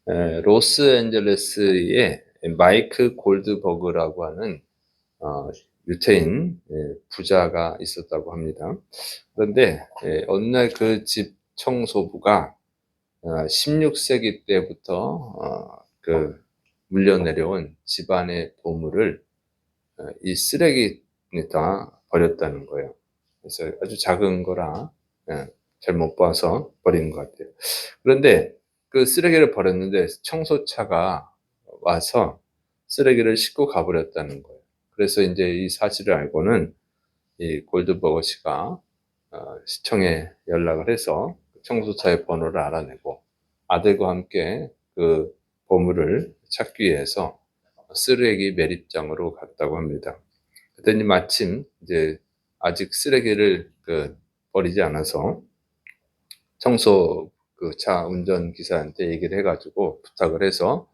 로스앤젤레스에 마이크 골드버그라고 하는 유태인 부자가 있었다고 합니다. 그런데 어느 날 그 집 청소부가 16세기 때부터 그 물려내려온 집안의 보물을 이 쓰레기에다 버렸다는 거예요. 그래서 아주 작은 거라 잘 못 봐서 버린 것 같아요. 그런데 그 쓰레기를 버렸는데 청소차가 와서 쓰레기를 싣고 가버렸다는 거예요. 그래서 인제 이 사실을 알고는 이 골드버거 씨가 시청에 연락을 해서 청소차의 번호를 알아내고 아들과 함께 그 보물을 찾기 위해서 쓰레기 매립장으로 갔다고 합니다. 그랬더니 마침 이제 아직 쓰레기를 버리지 않아서 청소 차 운전기사한테 얘기를 해 가지고 부탁을 해서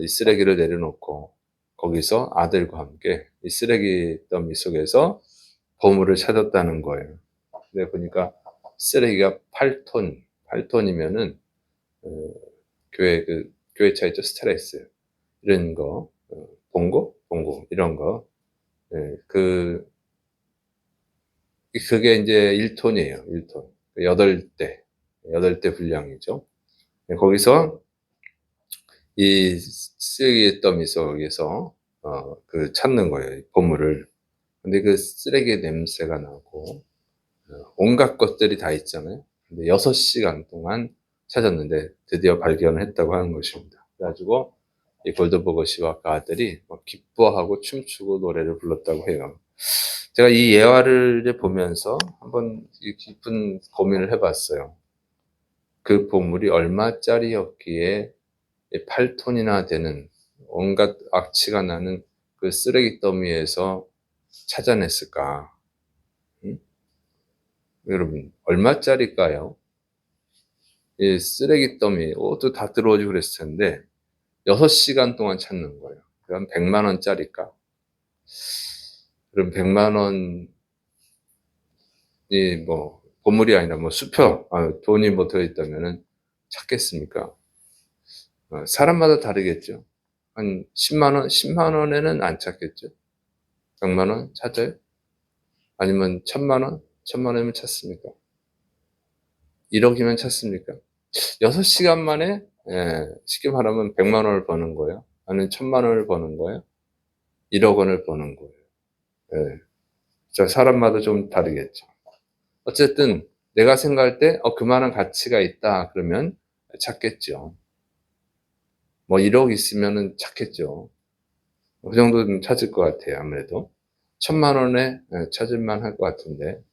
이 쓰레기를 내려놓고 거기서 아들과 함께 이 쓰레기 더미 속에서 보물을 찾았다는 거예요. 근데 보니까 쓰레기가 8톤, 8톤이면은 교회 차 있죠? 스트레스 이런 거, 봉고 이런 거. 예, 그게 인제 1 톤이에요, 1 톤. 8 대 분량이죠. 예, 거기서 이 쓰레기 더미 속에서 찾는 거예요, 이 보물을. 근데 그 쓰레기 냄새가 나고 온갖 것들이 다 있잖아요. 근데 6 시간 동안 찾았는데 드디어 발견을 했다고 하는 것입니다. 그래 가지고 이 골드버거 씨와 그 아들이 막 기뻐하고 춤추고 노래를 불렀다고 해요. 제가 이 예화를 보면서 한번 이 깊은 고민을 해 봤어요. 그 보물이 얼마짜리였기에 8 톤이나 되는 온갖 악취가 나는 그 쓰레기 더미에서 찾아냈을까? 음? 여러분 얼마짜릴까요? 이 쓰레기 더미 옷도 다 들어오고 그랬을 텐데 6 시간 동안 찾는 거예요. 그럼 100만 원짜리일까? 그럼 100만 원이 뭐 보물이 아니라 뭐 수표 돈이 뭐 들어 있다면은 찾겠습니까? 사람마다 다르겠죠. 한 10만 원, 10만 원에는 안 찾겠죠. 100만 원 찾아요? 아니면 1000만 원? 1000만 원이면 찾습니까? 1억 이면 찾습니까? 6 시간 만에 쉽게 말하면 100만 원을 버는 거예요? 아니면 1000만 원을 버는 거예요? 1억 원을 버는 거예요. 예. 자, 사람마다 좀 다르겠죠. 어쨌든 내가 생각할 때 그만한 가치가 있다 그러면 찾겠죠. 뭐 1억 있으면은 찾겠죠. 그 정도는 찾을 것 같아요, 아무래도. 1000만 원에 찾을 만할 것 같은데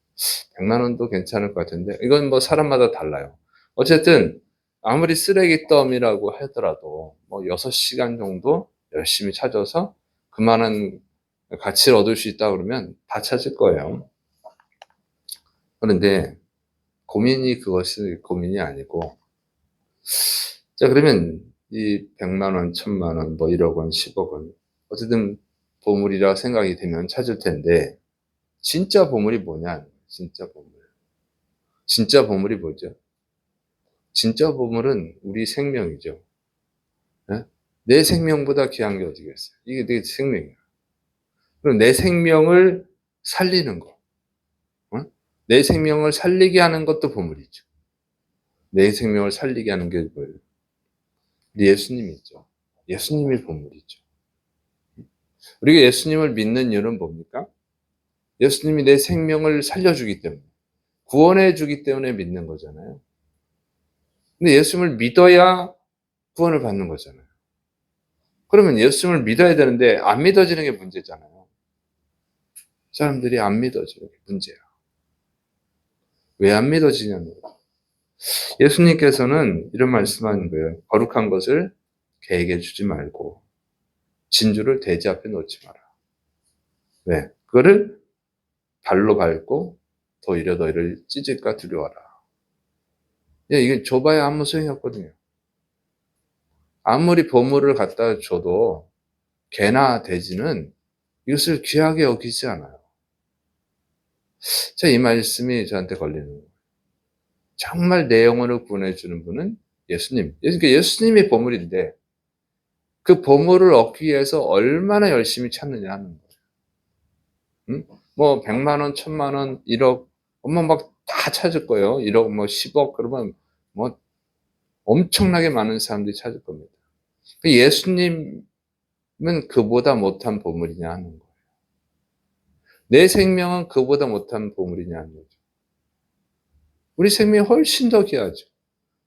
100만 원도 괜찮을 것 같은데 이건 뭐 사람마다 달라요. 어쨌든 아무리 쓰레기 더미라고 하더라도 뭐 6 시간 정도 열심히 찾아서 그만한 가치를 얻을 수 있다 그러면 다 찾을 거예요. 그런데 고민이 그것이 고민이 아니고 자, 그러면 이 100만 원, 1000만 원, 뭐 1억 원, 10억 원 어쨌든 보물이라 생각이 되면 찾을 텐데 진짜 보물이 뭐냐? 진짜 보물. 진짜 보물이 뭐죠? 진짜 보물은 우리 생명이죠. 예? 내 생명보다 귀한 게 어디겠어요? 이게 내 생명이야. 그럼 내 생명을 살리는 거. 내 생명을 살리게 하는 것도 보물이죠. 내 생명을 살리게 하는 게 뭐예요? 우리 예수님이죠. 예수님이 보물이죠. 우리가 예수님을 믿는 이유는 뭡니까? 예수님이 내 생명을 살려주기 때문에, 구원해 주기 때문에 믿는 거잖아요. 근데 예수님을 믿어야 구원을 받는 거잖아요. 그러면 예수님을 믿어야 되는데 안 믿어지는 게 문제잖아요. 사람들이 안 믿어져요. 그게 문제야. 왜 안 믿어지냐는 거예요. 예수님께서는 이런 말씀하는 거예요. 거룩한 것을 개에게 주지 말고 진주를 돼지 앞에 놓지 마라. 왜? 그거를 발로 밟고 더 이려 너희를 찢을까 두려워하라. 예, 이게 줘봐야 아무 소용이 없거든요. 아무리 보물을 갖다 줘도 개나 돼지는 이것을 귀하게 여기지 않아요. 자, 이 말씀이 저한테 걸리는 거예요. 정말 내 영혼을 구원해 주는 분은 예수님. 그러니까 예수님이 보물인데 그 보물을 얻기 위해서 얼마나 열심히 찾느냐 하는 거예요. 응? 뭐 100만 원, 1000만 원, 1억 막 다 찾을 거예요. 1억 뭐 10억 그러면 뭐 엄청나게 많은 사람들이 찾을 겁니다. 예수님은 그보다 못한 보물이냐 하는 거예요. 내 생명은 그보다 못한 보물이냐 하는 거죠. 우리 생명이 훨씬 더 귀하죠.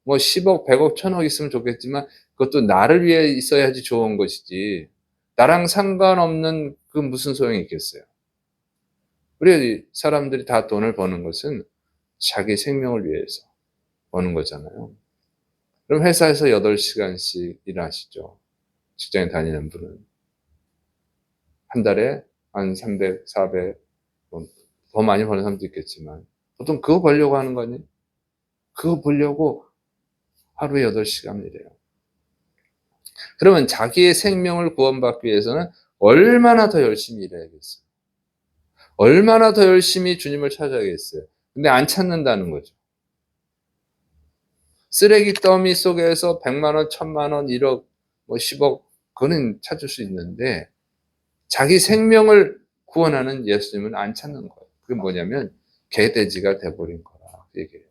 뭐 10억, 100억, 1000억 있으면 좋겠지만 그것도 나를 위해 있어야지 좋은 것이지 나랑 상관없는 그 무슨 소용이 있겠어요. 우리 사람들이 다 돈을 버는 것은 자기 생명을 위해서 버는 거잖아요. 그럼 회사에서 8시간씩 일하시죠. 직장에 다니는 분은. 한 달에 한 300, 400, 더 많이 버는 사람도 있겠지만 보통 그거 벌려고 하는 거 아니에요? 그거 벌려고 하루에 8시간 일해요. 그러면 자기의 생명을 구원받기 위해서는 얼마나 더 열심히 일해야겠어요? 얼마나 더 열심히 주님을 찾아야겠어요? 근데 안 찾는다는 거죠. 쓰레기 더미 속에서 100만 원, 1000만 원, 1억, 뭐 10억 그거는 찾을 수 있는데 자기 생명을 구원하는 예수님은 안 찾는 거예요. 그게 뭐냐면 개돼지가 돼버린 거라 그 얘기예요.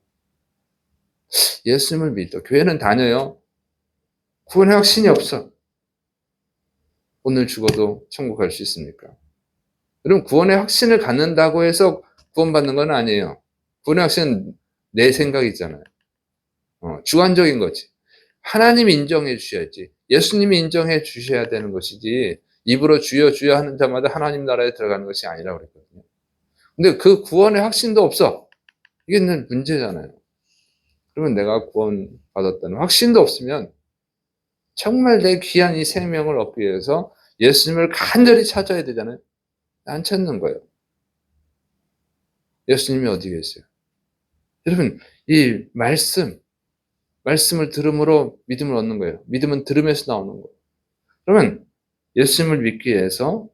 예수님을 믿어. 교회는 다녀요. 구원의 확신이 없어. 오늘 죽어도 천국 갈 수 있습니까? 여러분 구원의 확신을 갖는다고 해서 구원받는 건 아니에요. 구원의 확신은 내 생각이잖아요. 주관적인 거지. 하나님이 인정해 주셔야지. 예수님이 인정해 주셔야 되는 것이지 입으로 주여 주여 하는 자마다 하나님 나라에 들어가는 것이 아니라고 그랬거든요. 근데 그 구원의 확신도 없어. 이게 문제잖아요. 그러면 내가 구원받았다는 확신도 없으면 정말 내 귀한 이 생명을 얻기 위해서 예수님을 간절히 찾아야 되잖아요. 안 찾는 거예요. 예수님이 어디 계세요? 여러분, 이 말씀을 들음으로 믿음을 얻는 거예요. 믿음은 들음에서 나오는 거예요. 그러면 예수님을 믿기 위해서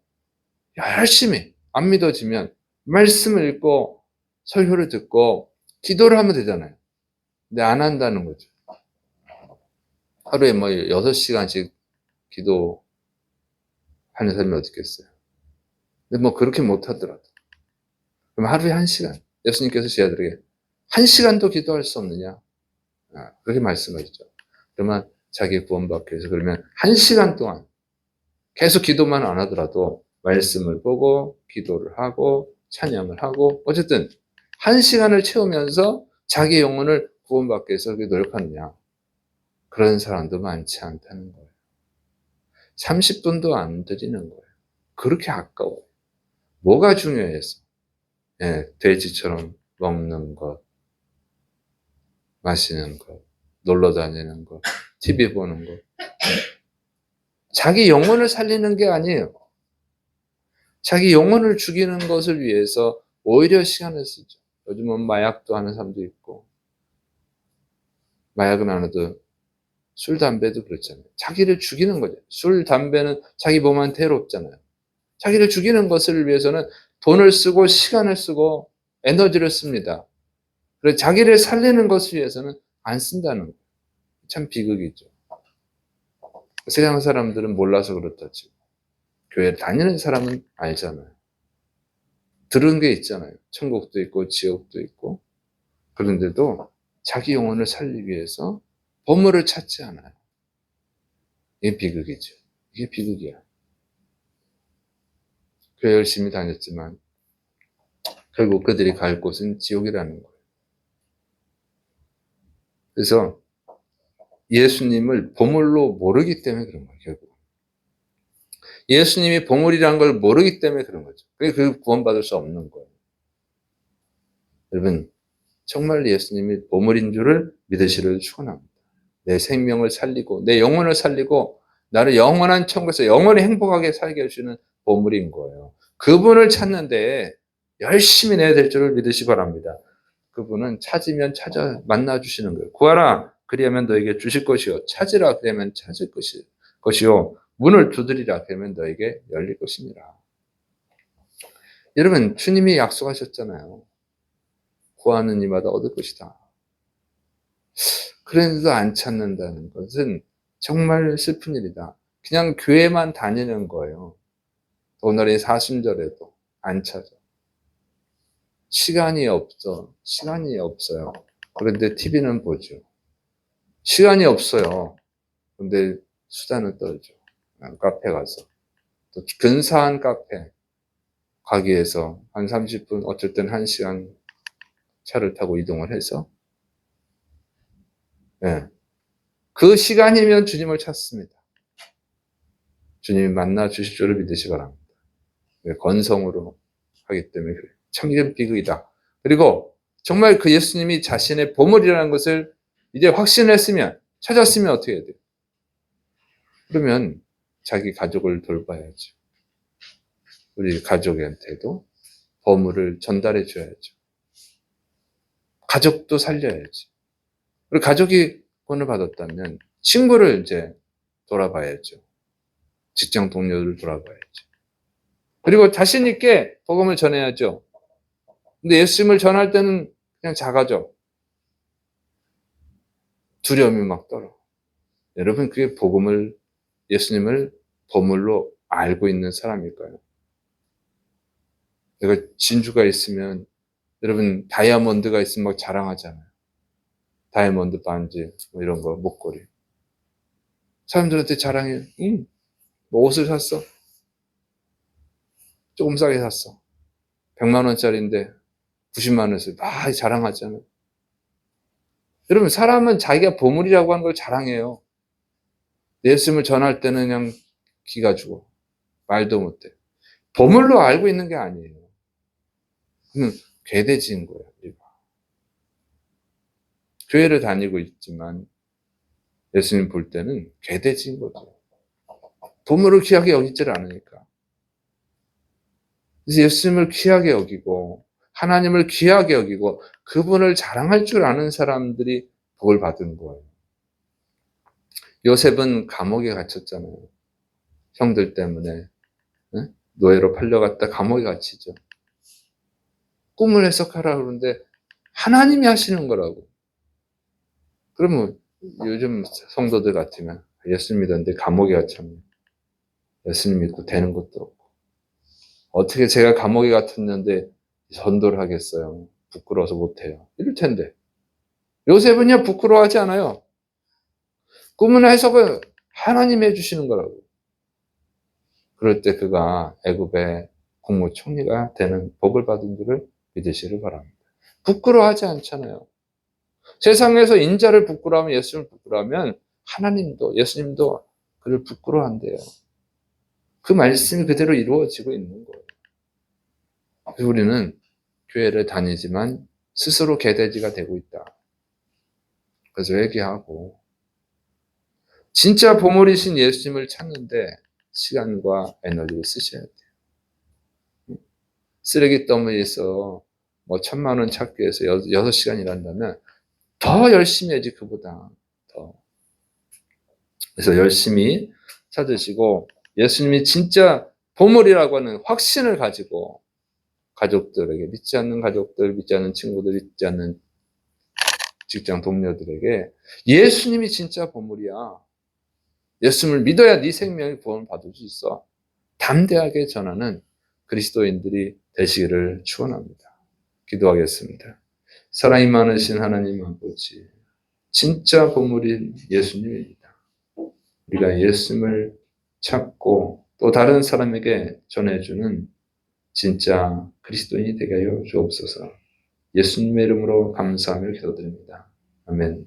열심히 안 믿어지면 말씀을 읽고 설교를 듣고 기도를 하면 되잖아요. 근데 안 한다는 거죠. 하루에 뭐 6시간씩 기도하는 사람이 어디 있겠어요. 근데 뭐 그렇게 못하더라도 그럼 하루에 1시간 예수님께서 제자들에게 1시간도 기도할 수 없느냐 그렇게 말씀하시죠. 그러면 자기 구원받기 위해서 그러면 1시간 동안 계속 기도만 안 하더라도 말씀을 보고 기도를 하고 찬양을 하고 어쨌든 1시간을 채우면서 자기 영혼을 구원받기 위해서 그렇게 노력하느냐 그런 사람도 많지 않다는 거예요. 30분도 안 드리는 거예요. 그렇게 아까워요. 뭐가 중요해서 돼지처럼 먹는 것, 마시는 것, 놀러 다니는 것, TV 보는 것. 자기 영혼을 살리는 게 아니에요. 자기 영혼을 죽이는 것을 위해서 오히려 시간을 쓰죠. 요즘은 마약도 하는 사람도 있고, 마약은 안 해도 술, 담배도 그렇잖아요. 자기를 죽이는 거죠. 술, 담배는 자기 몸한테 해롭잖아요. 자기를 죽이는 것을 위해서는 돈을 쓰고 시간을 쓰고 에너지를 씁니다. 그래서 자기를 살리는 것을 위해서는 안 쓴다는 거예요. 참 비극이죠. 세상 사람들은 몰라서 그렇다 치고 교회 다니는 사람은 알잖아요. 들은 게 있잖아요. 천국도 있고 지옥도 있고 그런데도 자기 영혼을 살리기 위해서 보물을 찾지 않아요. 이게 비극이죠. 이게 비극이야. 교회 열심히 다녔지만 결국 그들이 갈 곳은 지옥이라는 거예요. 그래서 예수님을 보물로 모르기 때문에 그런 거예요. 결국 예수님이 보물이라는 걸 모르기 때문에 그런 거죠. 그게 그 구원받을 수 없는 거예요. 여러분 정말 예수님이 보물인 줄을 믿으시기를 축원합니다. 내 생명을 살리고 내 영혼을 살리고 나를 영원한 천국에서 영원히 행복하게 살게 해주시는 보물인 거예요. 그분을 찾는데 열심히 내야 될 줄을 믿으시기 바랍니다. 그분은 찾으면 찾아 만나주시는 거예요. 구하라 그리하면 너에게 주실 것이요 찾으라 그러면 찾을 것이요 문을 두드리라 그러면 너에게 열릴 것이니라. 여러분 주님이 약속하셨잖아요. 구하는 이마다 얻을 것이다. 그런데도 안 찾는다는 것은 정말 슬픈 일이다. 그냥 교회만 다니는 거예요. 오늘의 사순절에도 안 찾아. 시간이 없어요. 그런데 TV는 보죠. 시간이 없어요. 근데 수다는 떨죠. 카페 가서. 또 근사한 카페 가기 위해서 한 30분, 어쩔 땐 1시간 차를 타고 이동을 해서, 예. 그 시간이면 주님을 찾습니다. 주님이 만나 주실 줄을 믿으시 바랍니다. 건성으로 하기 때문에 그래요. 참된 비극이다. 그리고 정말 그 예수님이 자신의 보물이라는 것을 이제 확신했으면, 찾았으면 어떻게 해야 돼요? 그러면 자기 가족을 돌봐야죠. 우리 가족한테도 보물을 전달해 줘야죠. 가족도 살려야지. 그리고 가족이 구원을 받았다면 친구를 이제 돌아봐야죠. 직장 동료를 돌아봐야죠. 그리고 자신 있게 복음을 전해야죠. 근데 예수님을 전할 때는 그냥 작아져. 두려움이 막 떨어. 여러분, 그게 예수님을 보물로 알고 있는 사람일까요? 내가 진주가 있으면, 여러분, 다이아몬드가 있으면 막 자랑하잖아요. 다이아몬드 반지, 뭐 이런 거, 목걸이. 사람들한테 자랑해. 응, 뭐 옷을 샀어. 조금 싸게 샀어. 100만 원짜리인데 90만 원에서 막 자랑하잖아요. 여러분, 사람은 자기가 보물이라고 하는 걸 자랑해요. 예수님을 전할 때는 그냥 기가 죽어. 말도 못해. 보물로 알고 있는 게 아니에요. 그는 괴대지인 거예요. 교회를 다니고 있지만 예수님 볼 때는 괴대지인 거죠. 보물을 귀하게 여기질 않으니까. 그래서 예수님을 귀하게 여기고 하나님을 귀하게 여기고 그분을 자랑할 줄 아는 사람들이 복을 받은 거예요. 요셉은 감옥에 갇혔잖아요. 형들 때문에. 노예로 팔려갔다 감옥에 갇히죠. 꿈을 해석하라 그러는데 하나님이 하시는 거라고. 그러면 요즘 성도들 같으면 예수님 믿었는데 감옥에 갇혔네. 예수님 믿고 되는 것도 없고. 어떻게 제가 감옥에 갇혔는데 전도를 하겠어요. 부끄러워서 못해요. 이럴 텐데. 요셉은요, 부끄러워하지 않아요. 꿈은 해석을 하나님이 해주시는 거라고. 그럴 때 그가 애굽의 국무총리가 되는 복을 받은 줄을 믿으시길 바랍니다. 부끄러워하지 않잖아요. 세상에서 인자를 부끄러워하면, 예수님을 부끄러워하면 하나님도, 예수님도 그를 부끄러워한대요. 그 말씀이 그대로 이루어지고 있는 거예요. 그래서 우리는 교회를 다니지만 스스로 개돼지가 되고 있다. 그래서 회개하고 진짜 보물이신 예수님을 찾는데 시간과 에너지를 쓰셔야 돼요. 쓰레기 더미에서 뭐 1,000만 원 찾기 위해서 6시간 일한다면 더 열심히 해야지, 그보다 더. 그래서 열심히 찾으시고 예수님이 진짜 보물이라고 하는 확신을 가지고 가족들에게, 믿지 않는 가족들, 믿지 않는 친구들, 믿지 않는 직장 동료들에게 예수님이 진짜 보물이야. 예수님을 믿어야 네 생명이 구원을 받을 수 있어. 담대하게 전하는 그리스도인들이 되시기를 축원합니다. 기도하겠습니다. 사랑이 많으신 하나님 아버지, 진짜 보물인 예수님입니다. 우리가 예수님을 찾고 또 다른 사람에게 전해주는 진짜 그리스도인이 되게 하여 주옵소서. 예수님의 이름으로 감사하며 기도드립니다. 아멘.